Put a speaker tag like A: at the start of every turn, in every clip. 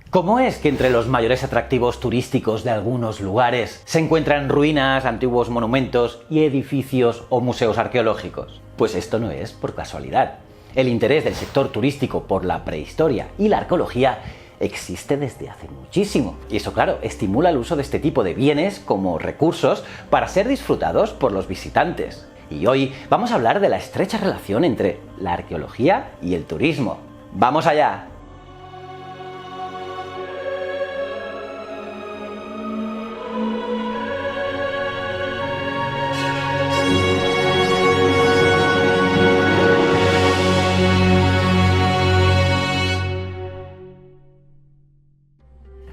A: ¿Cómo es que entre los mayores atractivos turísticos de algunos lugares se encuentran ruinas, antiguos monumentos y edificios o museos arqueológicos? Pues esto no es por casualidad. El interés del sector turístico por la prehistoria y la arqueología existe desde hace muchísimo. Y eso, claro, estimula el uso de este tipo de bienes como recursos para ser disfrutados por los visitantes. Y hoy vamos a hablar de la estrecha relación entre la arqueología y el turismo. ¡Vamos allá!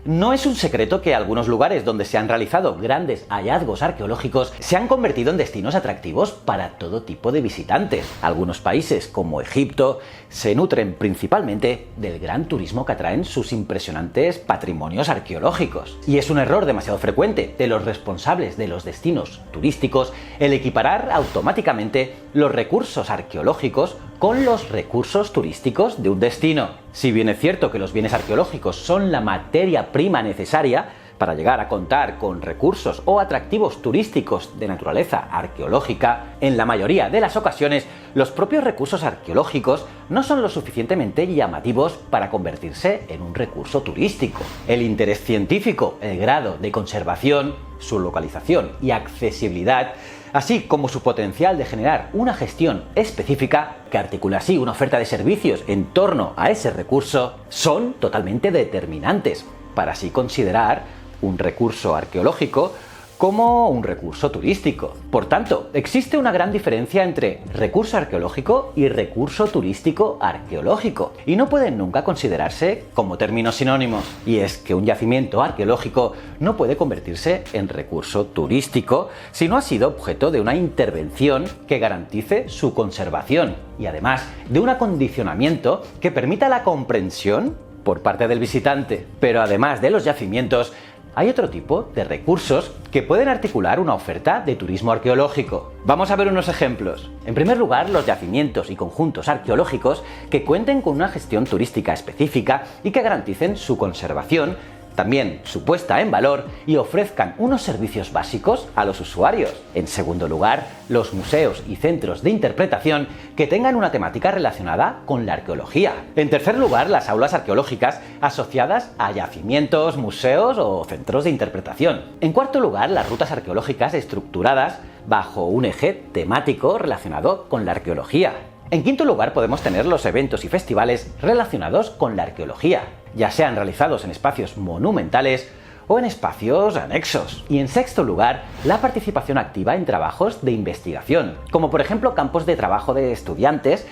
A: No es un secreto que algunos lugares donde se han realizado grandes hallazgos arqueológicos se han convertido en destinos atractivos para todo tipo de visitantes. Algunos países, como Egipto, se nutren principalmente del gran turismo que atraen sus impresionantes patrimonios arqueológicos. Y es un error demasiado frecuente de los responsables de los destinos turísticos el equiparar automáticamente los recursos arqueológicos con los recursos turísticos de un destino. Si bien es cierto que los bienes arqueológicos son la materia prima necesaria para llegar a contar con recursos o atractivos turísticos de naturaleza arqueológica, en la mayoría de las ocasiones los propios recursos arqueológicos no son lo suficientemente llamativos para convertirse en un recurso turístico. El interés científico, el grado de conservación, su localización y accesibilidad, así como su potencial de generar una gestión específica que articula así una oferta de servicios en torno a ese recurso, son totalmente determinantes para así considerar un recurso arqueológico como un recurso turístico. Por tanto, existe una gran diferencia entre recurso arqueológico y recurso turístico arqueológico, y no pueden nunca considerarse como términos sinónimos. Y es que un yacimiento arqueológico no puede convertirse en recurso turístico si no ha sido objeto de una intervención que garantice su conservación y además de un acondicionamiento que permita la comprensión por parte del visitante. Pero además de los yacimientos, hay otro tipo de recursos que pueden articular una oferta de turismo arqueológico. Vamos a ver unos ejemplos. En primer lugar, los yacimientos y conjuntos arqueológicos que cuenten con una gestión turística específica y que garanticen su conservación, también su puesta en valor y ofrezcan unos servicios básicos a los usuarios. En segundo lugar, los museos y centros de interpretación que tengan una temática relacionada con la arqueología. En tercer lugar, las aulas arqueológicas asociadas a yacimientos, museos o centros de interpretación. En cuarto lugar, las rutas arqueológicas estructuradas bajo un eje temático relacionado con la arqueología. En quinto lugar, podemos tener los eventos y festivales relacionados con la arqueología, ya sean realizados en espacios monumentales o en espacios anexos. Y en sexto lugar, la participación activa en trabajos de investigación, como por ejemplo campos de trabajo de estudiantes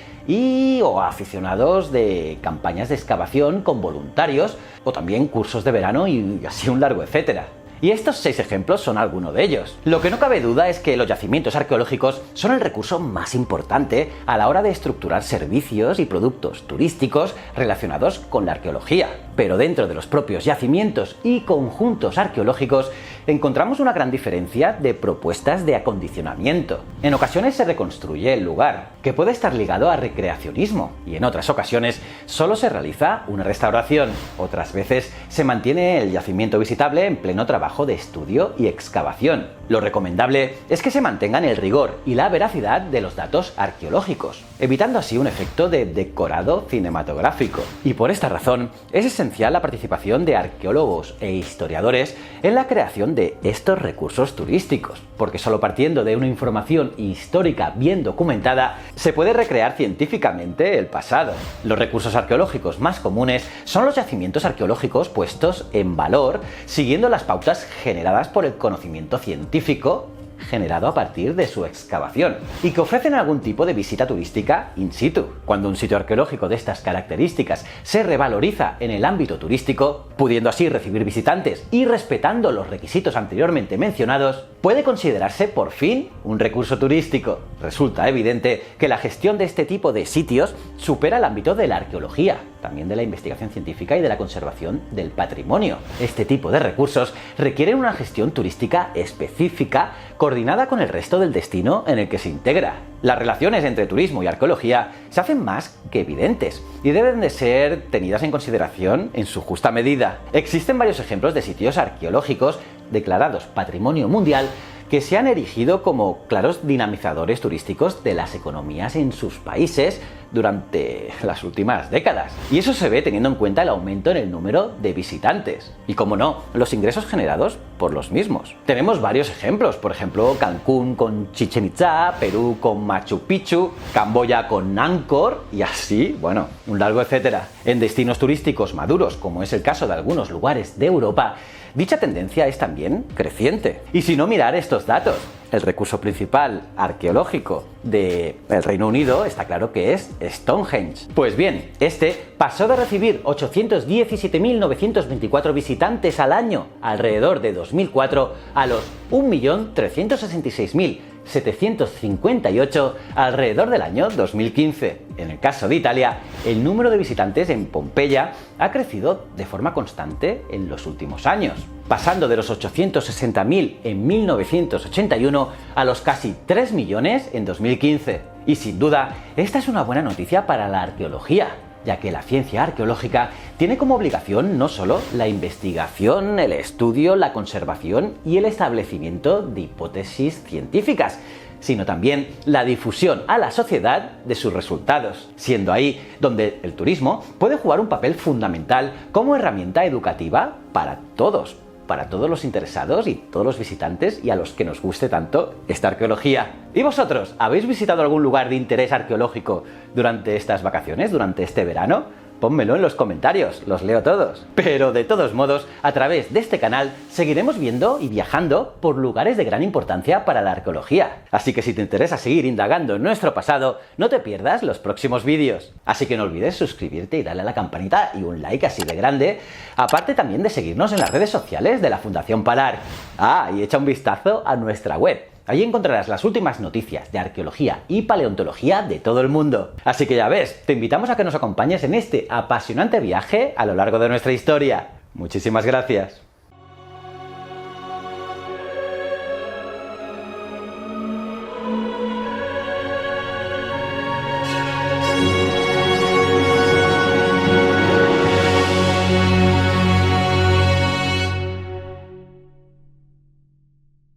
A: o aficionados de campañas de excavación con voluntarios, o también cursos de verano y así un largo etcétera. Y estos 6 ejemplos son algunos de ellos. Lo que no cabe duda es que los yacimientos arqueológicos son el recurso más importante a la hora de estructurar servicios y productos turísticos relacionados con la arqueología. Pero dentro de los propios yacimientos y conjuntos arqueológicos encontramos una gran diferencia de propuestas de acondicionamiento. En ocasiones se reconstruye el lugar, que puede estar ligado a recreacionismo, y en otras ocasiones solo se realiza una restauración. Otras veces se mantiene el yacimiento visitable en pleno trabajo de estudio y excavación. Lo recomendable es que se mantengan el rigor y la veracidad de los datos arqueológicos, evitando así un efecto de decorado cinematográfico. Y por esta razón es esencial la participación de arqueólogos e historiadores en la creación de estos recursos turísticos, porque solo partiendo de una información histórica bien documentada se puede recrear científicamente el pasado. Los recursos arqueológicos más comunes son los yacimientos arqueológicos puestos en valor siguiendo las pautas generadas por el conocimiento científico generado a partir de su excavación y que ofrecen algún tipo de visita turística in situ. Cuando un sitio arqueológico de estas características se revaloriza en el ámbito turístico, pudiendo así recibir visitantes y respetando los requisitos anteriormente mencionados, puede considerarse por fin un recurso turístico. Resulta evidente que la gestión de este tipo de sitios supera el ámbito de la arqueología también de la investigación científica y de la conservación del patrimonio. Este tipo de recursos requieren una gestión turística específica coordinada con el resto del destino en el que se integra. Las relaciones entre turismo y arqueología se hacen más que evidentes y deben de ser tenidas en consideración en su justa medida. Existen varios ejemplos de sitios arqueológicos declarados Patrimonio Mundial que se han erigido como claros dinamizadores turísticos de las economías en sus países durante las últimas décadas. Y eso se ve teniendo en cuenta el aumento en el número de visitantes. Y como no, los ingresos generados por los mismos. Tenemos varios ejemplos, por ejemplo, Cancún con Chichén Itzá, Perú con Machu Picchu, Camboya con Angkor y así, bueno, un largo etcétera. En destinos turísticos maduros, como es el caso de algunos lugares de Europa, dicha tendencia es también creciente. Y si no, mirar estos datos. El recurso principal arqueológico del Reino Unido está claro que es Stonehenge. Pues bien, este pasó de recibir 817.924 visitantes al año alrededor de 2004 a los 1.366.758 alrededor del año 2015. En el caso de Italia, el número de visitantes en Pompeya ha crecido de forma constante en los últimos años, pasando de los 860.000 en 1981 a los casi 3 millones en 2015. Y sin duda, esta es una buena noticia para la arqueología, ya que la ciencia arqueológica tiene como obligación no solo la investigación, el estudio, la conservación y el establecimiento de hipótesis científicas, sino también la difusión a la sociedad de sus resultados, siendo ahí donde el turismo puede jugar un papel fundamental como herramienta educativa para todos los interesados y todos los visitantes y a los que nos guste tanto esta arqueología. ¿Y vosotros? ¿Habéis visitado algún lugar de interés arqueológico durante estas vacaciones, durante este verano? Pónmelo en los comentarios, los leo todos. Pero de todos modos, a través de este canal seguiremos viendo y viajando por lugares de gran importancia para la arqueología. Así que si te interesa seguir indagando en nuestro pasado, no te pierdas los próximos vídeos. Así que no olvides suscribirte y darle a la campanita y un like así de grande, aparte también de seguirnos en las redes sociales de la Fundación Palar. Y echa un vistazo a nuestra web. Allí encontrarás las últimas noticias de arqueología y paleontología de todo el mundo. Así que ya ves, te invitamos a que nos acompañes en este apasionante viaje a lo largo de nuestra historia. Muchísimas gracias.